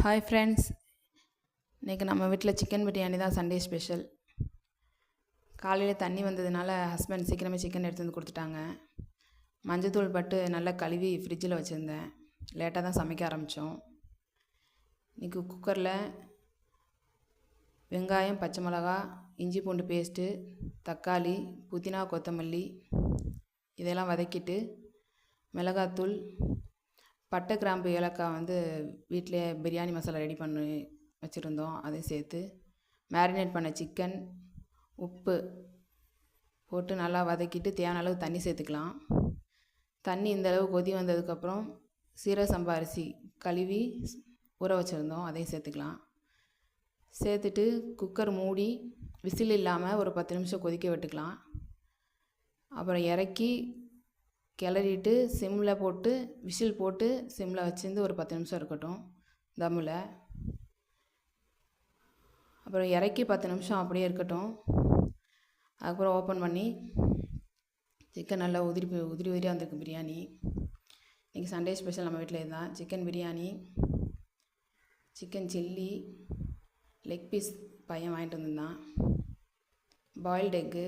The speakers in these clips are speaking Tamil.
ஹாய் ஃப்ரெண்ட்ஸ், இன்றைக்கி நம்ம வீட்டில் சிக்கன் பிரியாணி தான் சண்டே ஸ்பெஷல். காலையில் தண்ணி வந்ததுனால ஹஸ்பண்ட் சீக்கிரமே சிக்கன் எடுத்து வந்து கொடுத்துட்டாங்க. மஞ்சத்தூள் பட்டு நல்லா கழுவி ஃப்ரிட்ஜில் வச்சுருந்தேன். லேட்டாக தான் சமைக்க ஆரம்பித்தோம். இன்றைக்கி குக்கரில் வெங்காயம், பச்சை மிளகா, இஞ்சி பூண்டு பேஸ்ட்டு, தக்காளி, புதினா, கொத்தமல்லி இதெல்லாம் வதக்கிட்டு மிளகாத்தூள், பட்டை, கிராம்பு, ஏலக்காய் வீட்டிலே பிரியாணி மசாலா ரெடி பண்ணி வச்சுருந்தோம். அதை சேர்த்து மேரினேட் பண்ண சிக்கன், உப்பு போட்டு நல்லா வதக்கிட்டு தேவையான அளவு தண்ணி சேர்த்துக்கலாம். தண்ணி இந்தளவு கொதி வந்ததுக்கப்புறம் சீரக சம்பா அரிசி கழுவி ஊற வச்சுருந்தோம், அதையும் சேர்த்துக்கலாம். சேர்த்துட்டு குக்கர் மூடி விசில் இல்லாமல் ஒரு 10 நிமிஷம் கொதிக்க விட்டுக்கலாம். அப்புறம் இறக்கி கிளறிட்டு சிம்மில் போட்டு விசில் போட்டு சிம்மில் வச்சுருந்து ஒரு 10 நிமிஷம் இருக்கட்டும் தம்மில். அப்புறம் இறக்கி 10 நிமிஷம் அப்படியே இருக்கட்டும். அதுக்கப்புறம் ஓப்பன் பண்ணி சிக்கன் நல்லா உதிரியாக வந்திருக்கு பிரியாணி. இன்றைக்கி சண்டே ஸ்பெஷல் நம்ம வீட்டில் இதுதான். Chicken biryani, chicken chilli, leg piece பையன் வாங்கிட்டு வந்திருந்தான், பாயில்டு எக்கு,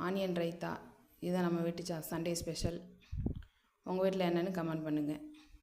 ஆனியன் ரைத்தா. இதுதான் நம்ம வீட்டு சண்டே ஸ்பெஷல். உங்கள் வீட்டில் என்னென்னு கமெண்ட் பண்ணுங்கள்.